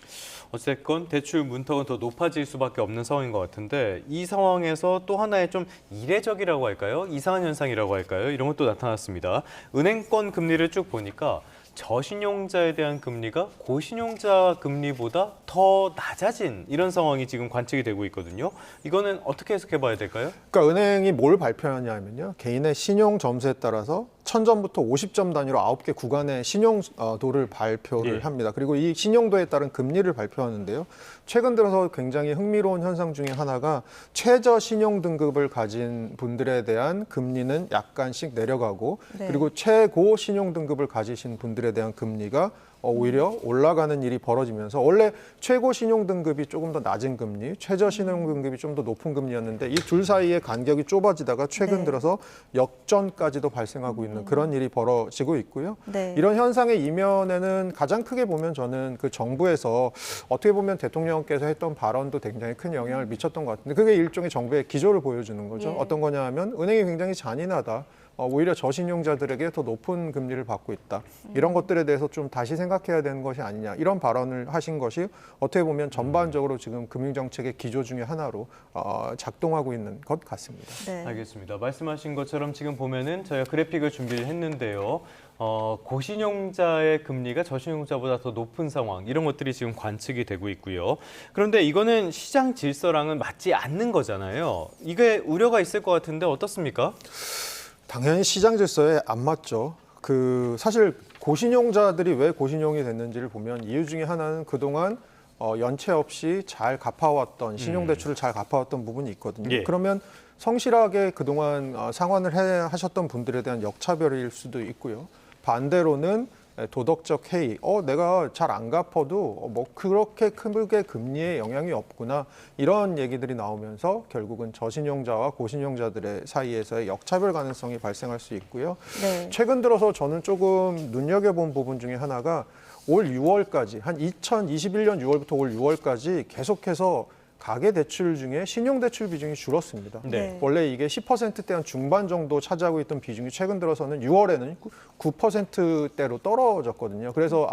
어쨌건 대출 문턱은 더 높아질 수밖에 없는 상황인 것 같은데 이 상황에서 또 하나의 좀 이례적이라고 할까요? 이상한 현상이라고 할까요? 이런 것도 나타났습니다. 은행권 금리를 쭉 보니까 저신용자에 대한 금리가 고신용자 금리보다 더 낮아진 이런 상황이 지금 관측이 되고 있거든요. 이거는 어떻게 해석해 봐야 될까요? 그러니까 은행이 뭘 발표하냐면요. 개인의 신용 점수에 따라서 1000점부터 50점 단위로 9개 구간의 신용도를 발표를 예. 합니다. 그리고 이 신용도에 따른 금리를 발표하는데요. 최근 들어서 굉장히 흥미로운 현상 중에 하나가 최저 신용 등급을 가진 분들에 대한 금리는 약간씩 내려가고 네. 그리고 최고 신용 등급을 가지신 분들에 대한 금리가 오히려 올라가는 일이 벌어지면서 원래 최고 신용 등급이 조금 더 낮은 금리, 최저 신용 등급이 좀 더 높은 금리였는데 이 둘 사이의 간격이 좁아지다가 최근 네. 들어서 역전까지도 발생하고 있는 그런 일이 벌어지고 있고요. 네. 이런 현상의 이면에는 가장 크게 보면 저는 그 정부에서 어떻게 보면 대통령께서 했던 발언도 굉장히 큰 영향을 미쳤던 것 같은데 그게 일종의 정부의 기조를 보여주는 거죠. 예. 어떤 거냐 하면 은행이 굉장히 잔인하다. 오히려 저신용자들에게 더 높은 금리를 받고 있다. 이런 것들에 대해서 좀 다시 생각해야 되는 것이 아니냐. 이런 발언을 하신 것이 어떻게 보면 전반적으로 지금 금융정책의 기조 중에 하나로 작동하고 있는 것 같습니다. 네. 알겠습니다. 말씀하신 것처럼 지금 보면은 저희가 그래픽을 준비를 했는데요. 고신용자의 금리가 저신용자보다 더 높은 상황, 이런 것들이 지금 관측이 되고 있고요. 그런데 이거는 시장 질서랑은 맞지 않는 거잖아요. 이게 우려가 있을 것 같은데 어떻습니까? 당연히 시장 질서에 안 맞죠. 사실 고신용자들이 왜 고신용이 됐는지를 보면 이유 중에 하나는 그동안 연체 없이 잘 갚아왔던, 신용대출을 잘 갚아왔던 부분이 있거든요. 예. 그러면 성실하게 그동안 상환을 하셨던 분들에 대한 역차별일 수도 있고요. 반대로는 도덕적 해이, 내가 잘 안 갚아도 뭐 그렇게 크게 금리에 영향이 없구나, 이런 얘기들이 나오면서 결국은 저신용자와 고신용자들의 사이에서의 역차별 가능성이 발생할 수 있고요. 네. 최근 들어서 저는 조금 눈여겨본 부분 중에 하나가 올 6월까지, 한 2021년 6월부터 올 6월까지 계속해서 가계대출 중에 신용대출 비중이 줄었습니다. 네. 원래 이게 10%대 한 중반 정도 차지하고 있던 비중이 최근 들어서는 6월에는 9%대로 떨어졌거든요. 그래서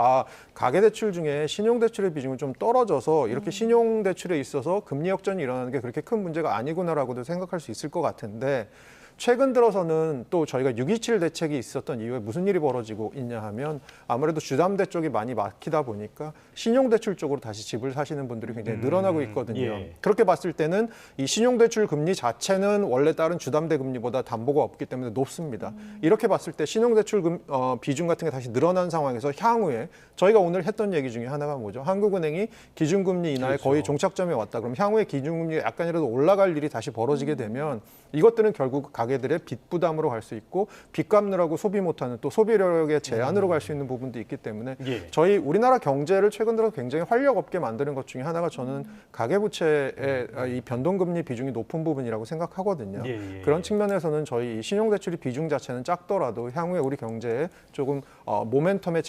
가계대출 중에 신용대출의 비중이 좀 떨어져서 이렇게 신용대출에 있어서 금리 역전이 일어나는 게 그렇게 큰 문제가 아니구나라고도 생각할 수 있을 것 같은데, 최근 들어서는 또 저희가 627 대책이 있었던 이후에 무슨 일이 벌어지고 있냐 하면 아무래도 주담대 쪽이 많이 막히다 보니까 신용대출 쪽으로 다시 집을 사시는 분들이 굉장히 늘어나고 있거든요. 예. 그렇게 봤을 때는 이 신용대출 금리 자체는 원래 다른 주담대 금리보다 담보가 없기 때문에 높습니다. 이렇게 봤을 때 신용대출 비중 같은 게 다시 늘어난 상황에서 향후에 저희가 오늘 했던 얘기 중에 하나가 뭐죠? 한국은행이 기준금리 인하에 그렇죠. 거의 종착점에 왔다. 그럼 향후에 기준금리가 약간이라도 올라갈 일이 다시 벌어지게 되면 이것들은 결국 가게들의 빚 부담으로 갈 수 있고, 빚 갚느라고 소비 못하는 또 소비력의 제한으로 갈 수 있는 부분도 있기 때문에 예. 저희 우리나라 경제를 최근 들어 굉장히 활력 없게 만드는 것 중에 하나가 저는 가계부채의 이 변동금리 비중이 높은 부분이라고 생각하거든요. 예. 그런 측면에서는 저희 신용대출의 비중 자체는 작더라도 향후에 우리 경제에 조금 모멘텀의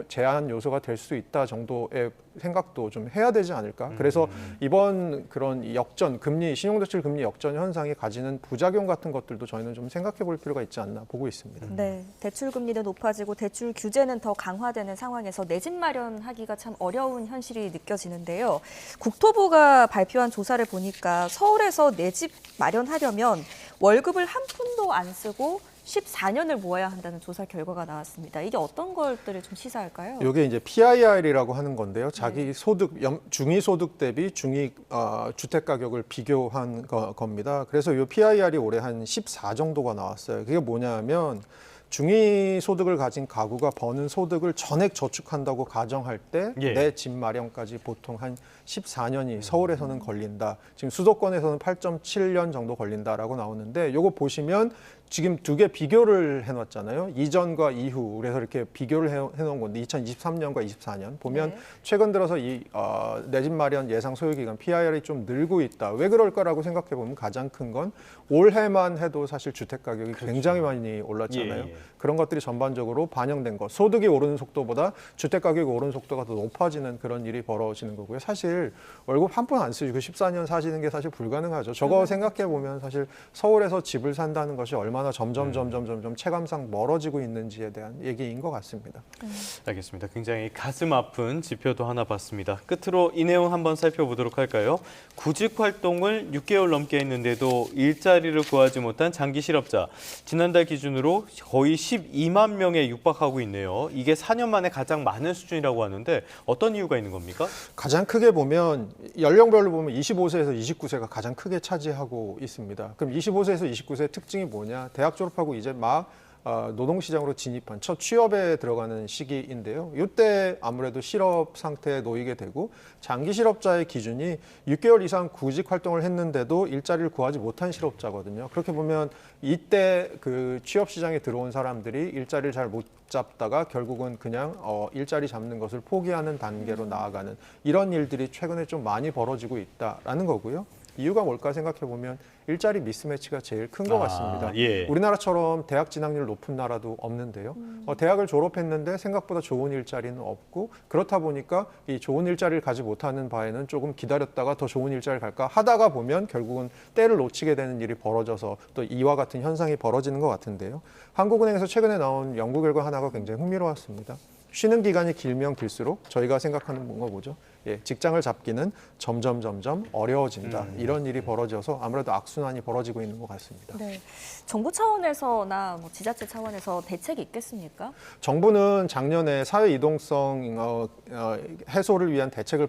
제한 요소가 될 수 있다 정도의 생각도 좀 해야 되지 않을까. 그래서 이번 그런 역전, 신용대출 금리 역전 현상이 가지는 부작용 같은 것들도 저희는 좀 생각해 볼 필요가 있지 않나 보고 있습니다. 네, 대출 금리도 높아지고 대출 규제는 더 강화되는 상황에서 내 집 마련하기가 참 어려운 현실이 느껴지는데요. 국토부가 발표한 조사를 보니까 서울에서 내 집 마련하려면 월급을 한 푼도 안 쓰고 14년을 모아야 한다는 조사 결과가 나왔습니다. 이게 어떤 것들을 좀 시사할까요? 이게 이제 PIR이라고 하는 건데요. 자기 소득, 중위 소득 대비 중위 주택 가격을 비교한 겁니다. 그래서 이 PIR이 올해 한 14 정도가 나왔어요. 그게 뭐냐면 중위 소득을 가진 가구가 버는 소득을 전액 저축한다고 가정할 때 내 집 마련까지 보통 한 14년이 서울에서는 걸린다. 지금 수도권에서는 8.7년 정도 걸린다라고 나오는데, 이거 보시면 지금 두 개 비교를 해놨잖아요. 이전과 이후. 그래서 이렇게 비교를 해놓은 건데 2023년과 24년 보면 최근 들어서 이 내 집 마련 예상 소요 기간 PIR이 좀 늘고 있다. 왜 그럴까라고 생각해 보면 가장 큰 건 올해만 해도 사실 주택 가격이 굉장히 많이 올랐잖아요. 그런 것들이 전반적으로 반영된 것. 소득이 오르는 속도보다 주택 가격이 오르는 속도가 더 높아지는 그런 일이 벌어지는 거고요. 사실 월급 한 푼 안 쓰시고 14년 사시는 게 사실 불가능하죠. 저거 생각해 보면 사실 서울에서 집을 산다는 것이 얼마나 점점 체감상 멀어지고 있는지에 대한 얘기인 것 같습니다. 알겠습니다. 굉장히 가슴 아픈 지표도 하나 봤습니다. 끝으로 이 내용 한번 살펴보도록 할까요? 구직 활동을 6개월 넘게 했는데도 일자리를 구하지 못한 장기 실업자. 지난달 기준으로 거의 12만 명에 육박하고 있네요. 이게 4년 만에 가장 많은 수준이라고 하는데 어떤 이유가 있는 겁니까? 가장 크게 보면 연령별로 보면 25세에서 29세가 가장 크게 차지하고 있습니다. 그럼 25세에서 29세의 특징이 뭐냐? 대학 졸업하고 이제 막 노동시장으로 진입한 첫 취업에 들어가는 시기인데요. 이때 아무래도 실업 상태에 놓이게 되고, 장기 실업자의 기준이 6개월 이상 구직 활동을 했는데도 일자리를 구하지 못한 실업자거든요. 그렇게 보면 이때 그 취업 시장에 들어온 사람들이 일자리를 잘 못 잡다가 결국은 그냥 일자리 잡는 것을 포기하는 단계로 나아가는 이런 일들이 최근에 좀 많이 벌어지고 있다라는 거고요. 이유가 뭘까 생각해 보면 일자리 미스매치가 제일 큰 것 같습니다. 예. 우리나라처럼 대학 진학률 높은 나라도 없는데요. 대학을 졸업했는데 생각보다 좋은 일자리는 없고 그렇다 보니까 이 좋은 일자리를 가지 못하는 바에는 조금 기다렸다가 더 좋은 일자리를 갈까 하다가 보면 결국은 때를 놓치게 되는 일이 벌어져서 또 이와 같은 현상이 벌어지는 것 같은데요. 한국은행에서 최근에 나온 연구 결과 하나가 굉장히 흥미로웠습니다. 쉬는 기간이 길면 길수록 저희가 생각하는 뭔가 뭐죠? 예, 직장을 잡기는 점점 어려워진다. 이런 일이 벌어져서 아무래도 악순환이 벌어지고 있는 것 같습니다. 네, 정부 차원에서나 뭐 지자체 차원에서 대책이 있겠습니까? 정부는 작년에 사회 이동성 해소를 위한 대책을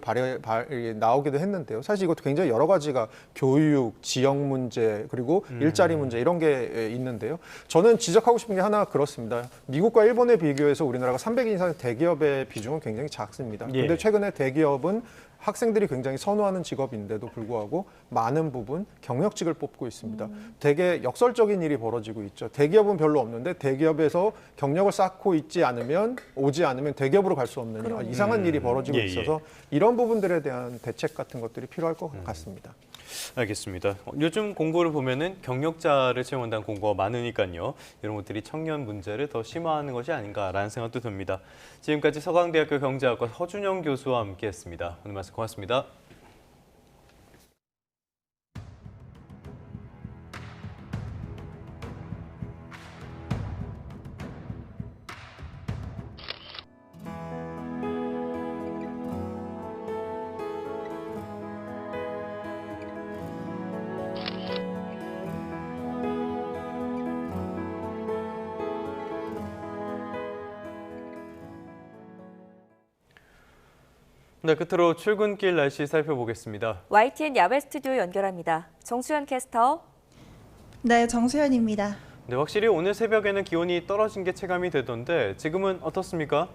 나오기도 했는데요. 사실 이것도 굉장히 여러 가지가 교육, 지역 문제, 그리고 일자리 문제 이런 게 있는데요. 저는 지적하고 싶은 게 하나 그렇습니다. 미국과 일본에 비교해서 우리나라가 300인 이상 대기업의 비중은 굉장히 작습니다. 그런데 예. 최근에 대기업은 학생들이 굉장히 선호하는 직업인데도 불구하고 많은 부분 경력직을 뽑고 있습니다. 되게 역설적인 일이 벌어지고 있죠. 대기업은 별로 없는데 대기업에서 경력을 쌓고 오지 않으면 대기업으로 갈 수 없는 이상한 일이 벌어지고 있어서 이런 부분들에 대한 대책 같은 것들이 필요할 것 같습니다. 알겠습니다. 요즘 공고를 보면은 경력자를 채용한다는 공고가 많으니까요. 이런 것들이 청년 문제를 더 심화하는 것이 아닌가라는 생각도 듭니다. 지금까지 서강대학교 경제학과 허준영 교수와 함께했습니다. 오늘 말씀 고맙습니다. 네, 끝으로 출근길 날씨 살펴보겠습니다. YTN 야외 스튜디오 연결합니다. 정수현 캐스터. 네, 정수현입니다. 네, 확실히 오늘 새벽에는 기온이 떨어진 게 체감이 되던데 지금은 어떻습니까?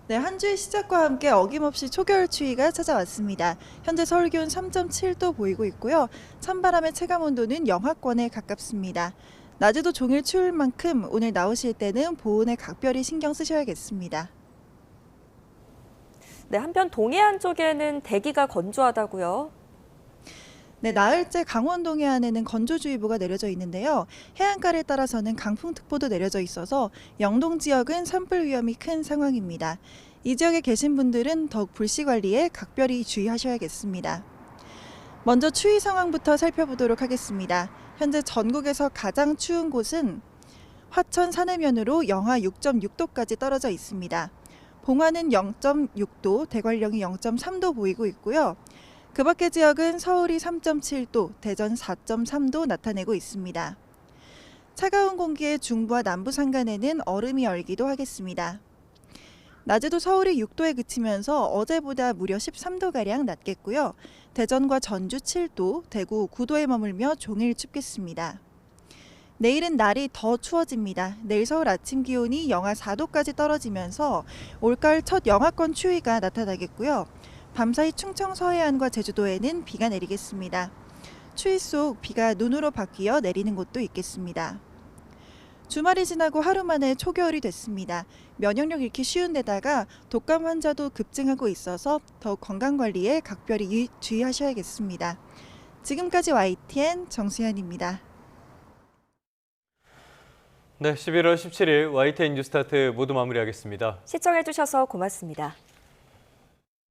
네, 한 주의 시작과 함께 어김없이 초겨울 추위가 찾아왔습니다. 현재 서울 기온 3.7도 보이고 있고요. 찬바람의 체감 온도는 영하권에 가깝습니다. 낮에도 종일 추울 만큼 오늘 나오실 때는 보온에 각별히 신경 쓰셔야겠습니다. 네, 한편 동해안 쪽에는 대기가 건조하다고요. 네, 나흘째 강원 동해안에는 건조주의보가 내려져 있는데요. 해안가를 따라서는 강풍특보도 내려져 있어서 영동 지역은 산불 위험이 큰 상황입니다. 이 지역에 계신 분들은 더욱 불씨 관리에 각별히 주의하셔야겠습니다. 먼저 추위 상황부터 살펴보도록 하겠습니다. 현재 전국에서 가장 추운 곳은 화천 산해면으로 영하 6.6도까지 떨어져 있습니다. 봉화는 0.6도, 대관령이 0.3도 보이고 있고요. 그 밖의 지역은 서울이 3.7도, 대전 4.3도 나타내고 있습니다. 차가운 공기의 중부와 남부 산간에는 얼음이 얼기도 하겠습니다. 낮에도 서울이 6도에 그치면서 어제보다 무려 13도가량 낮겠고요. 대전과 전주 7도, 대구 9도에 머물며 종일 춥겠습니다. 내일은 날이 더 추워집니다. 내일 서울 아침 기온이 영하 4도까지 떨어지면서 올가을 첫 영하권 추위가 나타나겠고요. 밤사이 충청 서해안과 제주도에는 비가 내리겠습니다. 추위 속 비가 눈으로 바뀌어 내리는 곳도 있겠습니다. 주말이 지나고 하루 만에 초겨울이 됐습니다. 면역력 잃기 쉬운 데다가 독감 환자도 급증하고 있어서 더욱 건강관리에 각별히 주의하셔야겠습니다. 지금까지 YTN 정수현입니다. 네, 11월 17일 YTN 뉴스타트 모두 마무리하겠습니다. 시청해주셔서 고맙습니다.